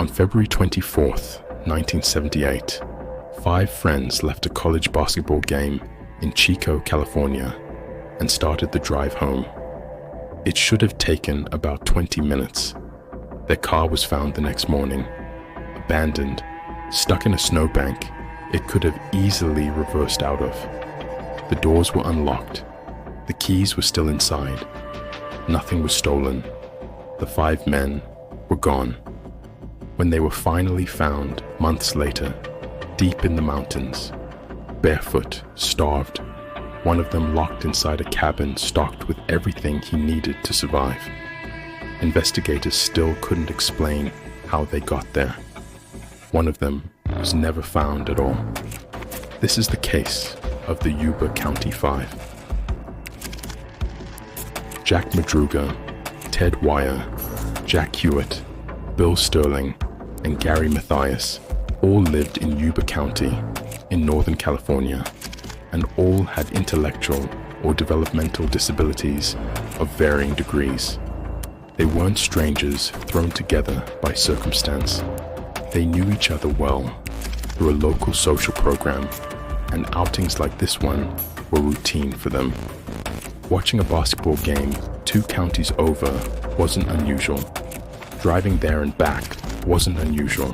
On February 24th, 1978, 5 friends left a college basketball game in Chico, California, and started the drive home. It should have taken about 20 minutes. Their car was found the next morning, abandoned, stuck in a snowbank it could have easily reversed out of. The doors were unlocked. The keys were still inside. Nothing was stolen. The 5 men were gone. When they were finally found months later, deep in the mountains, barefoot, starved, one of them locked inside a cabin stocked with everything he needed to survive. Investigators still couldn't explain how they got there. One of them was never found at all. This is the case of the Yuba County Five. Jack Madruga, Ted Wire, Jack Hewitt, Bill Sterling, and Gary Mathias all lived in Yuba County in Northern California, and all had intellectual or developmental disabilities of varying degrees. They weren't strangers thrown together by circumstance. They knew each other well through a local social program, and outings like this one were routine for them. Watching a basketball game 2 counties over wasn't unusual. Driving there and back wasn't unusual.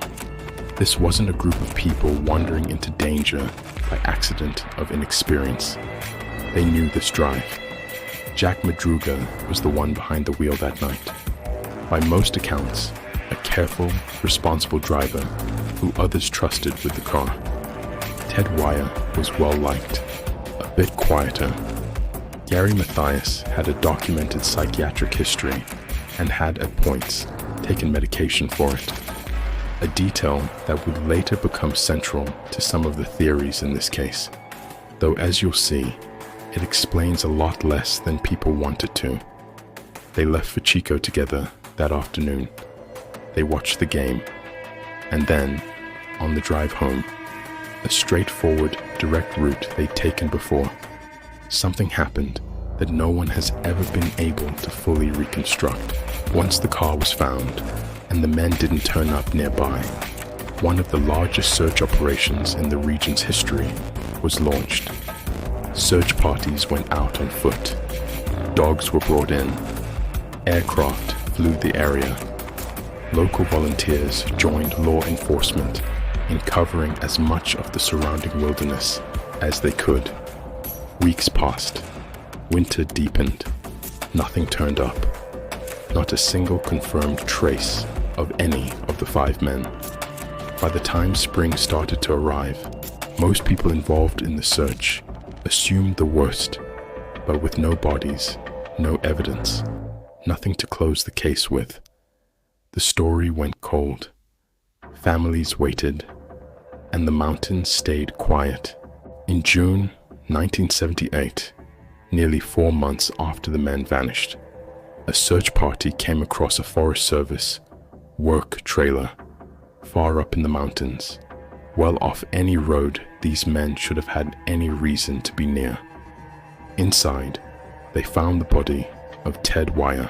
This wasn't a group of people wandering into danger by accident of inexperience. They knew this drive. Jack Madruga was the one behind the wheel that night. By most accounts, a careful, responsible driver who others trusted with the car. Ted Wire was well-liked, a bit quieter. Gary Mathias had a documented psychiatric history and had at points taken medication for it, a detail that would later become central to some of the theories in this case, though as you'll see, it explains a lot less than people wanted to. They left for Chico together that afternoon. They watched the game, and then, on the drive home, a straightforward, direct route they'd taken before, something happened that no one has ever been able to fully reconstruct. Once the car was found, and the men didn't turn up nearby, one of the largest search operations in the region's history was launched. Search parties went out on foot. Dogs were brought in. Aircraft flew the area. Local volunteers joined law enforcement in covering as much of the surrounding wilderness as they could. Weeks passed. Winter deepened. Nothing turned up. Not a single confirmed trace of any of the 5 men. By the time spring started to arrive, most people involved in the search assumed the worst, but with no bodies, no evidence, nothing to close the case with. The story went cold. Families waited, and the mountains stayed quiet. In June 1978, nearly 4 months after the men vanished, a search party came across a Forest Service work trailer far up in the mountains, well off any road these men should have had any reason to be near. Inside, they found the body of Ted Wire.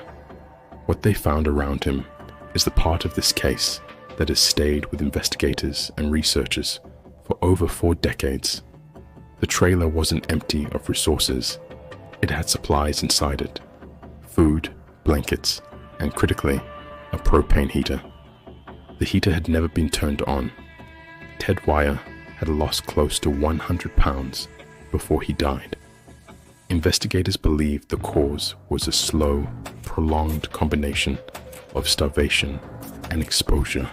What they found around him is the part of this case that has stayed with investigators and researchers for over 4 decades. The trailer wasn't empty of resources. It had supplies inside it: food, blankets, and critically, a propane heater. The heater had never been turned on. Ted Wire had lost close to 100 pounds before he died. Investigators believed the cause was a slow, prolonged combination of starvation and exposure.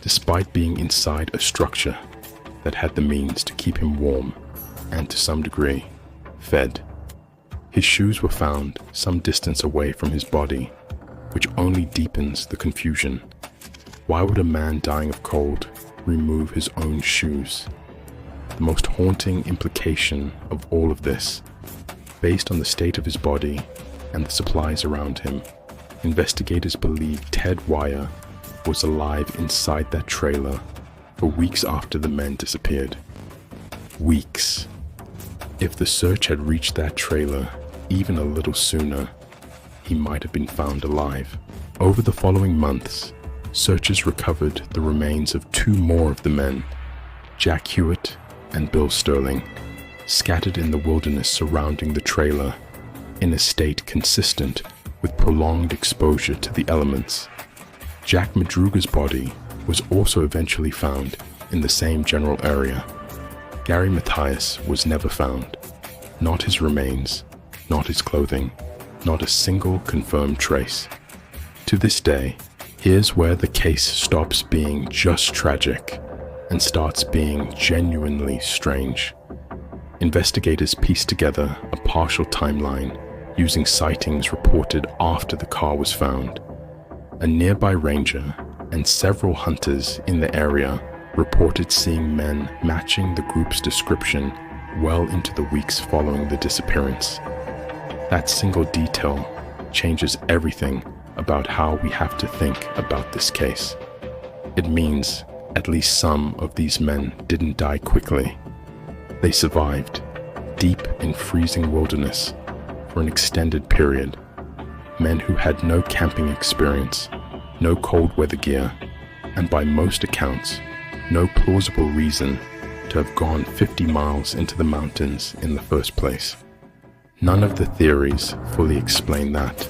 Despite being inside a structure that had the means to keep him warm and to some degree fed, his shoes were found some distance away from his body, which only deepens the confusion. Why would a man dying of cold remove his own shoes? The most haunting implication of all of this, based on the state of his body and the supplies around him, investigators believe Ted Wire was alive inside that trailer for weeks after the men disappeared. Weeks. If the search had reached that trailer even a little sooner, he might have been found alive. Over the following months, searchers recovered the remains of two more of the men, Jack Hewitt and Bill Sterling, scattered in the wilderness surrounding the trailer, in a state consistent with prolonged exposure to the elements. Jack Madruga's body was also eventually found in the same general area. Gary Mathias was never found. Not his remains, not his clothing, not a single confirmed trace. To this day, here's where the case stops being just tragic and starts being genuinely strange. Investigators pieced together a partial timeline using sightings reported after the car was found. A nearby ranger and several hunters in the area reported seeing men matching the group's description well into the weeks following the disappearance. That single detail changes everything about how we have to think about this case. It means at least some of these men didn't die quickly. They survived, deep in freezing wilderness, for an extended period. Men who had no camping experience, no cold weather gear, and by most accounts, no plausible reason to have gone 50 miles into the mountains in the first place. None of the theories fully explain that.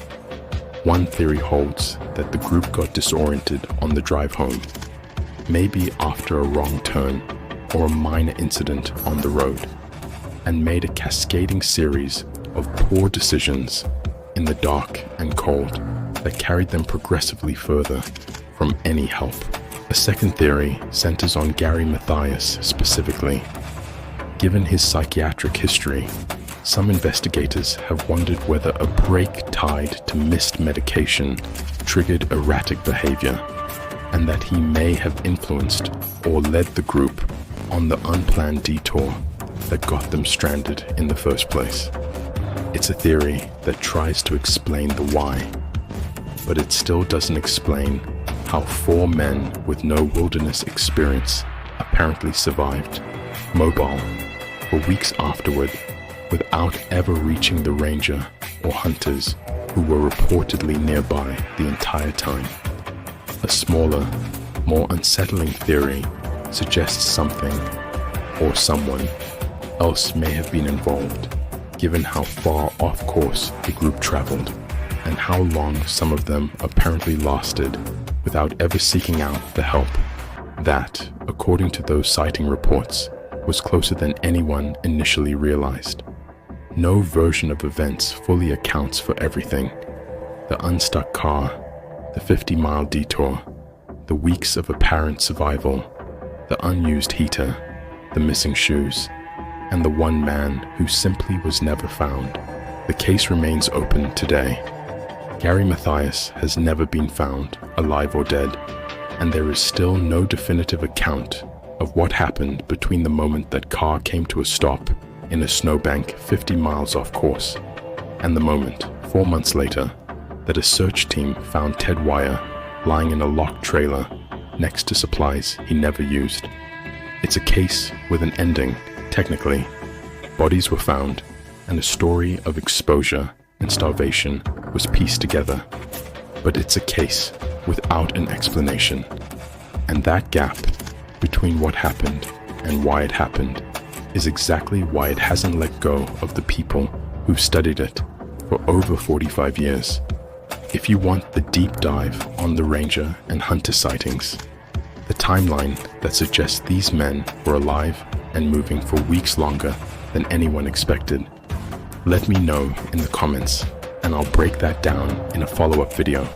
One theory holds that the group got disoriented on the drive home, maybe after a wrong turn or a minor incident on the road, and made a cascading series of poor decisions in the dark and cold that carried them progressively further from any help. A second theory centers on Gary Mathias specifically. Given his psychiatric history, some investigators have wondered whether a break tied to missed medication triggered erratic behavior, and that he may have influenced or led the group on the unplanned detour that got them stranded in the first place. It's a theory that tries to explain the why, but it still doesn't explain how four men with no wilderness experience apparently survived, mobile, for weeks afterward, without ever reaching the ranger or hunters who were reportedly nearby the entire time. A smaller, more unsettling theory suggests something or someone else may have been involved, given how far off course the group traveled and how long some of them apparently lasted without ever seeking out the help that, according to those sighting reports, was closer than anyone initially realized. No version of events fully accounts for everything. The unstuck car, the 50-mile detour, the weeks of apparent survival, the unused heater, the missing shoes, and the one man who simply was never found. The case remains open today. Gary Mathias has never been found, alive or dead, and there is still no definitive account of what happened between the moment that car came to a stop in a snowbank 50 miles off course, and the moment, 4 months later, that a search team found Ted Wire lying in a locked trailer next to supplies he never used. It's a case with an ending, technically. Bodies were found, and a story of exposure and starvation was pieced together. But it's a case without an explanation. And that gap between what happened and why it happened is exactly why it hasn't let go of the people who've studied it for over 45 years. If you want the deep dive on the ranger and hunter sightings, the timeline that suggests these men were alive and moving for weeks longer than anyone expected, let me know in the comments and I'll break that down in a follow-up video.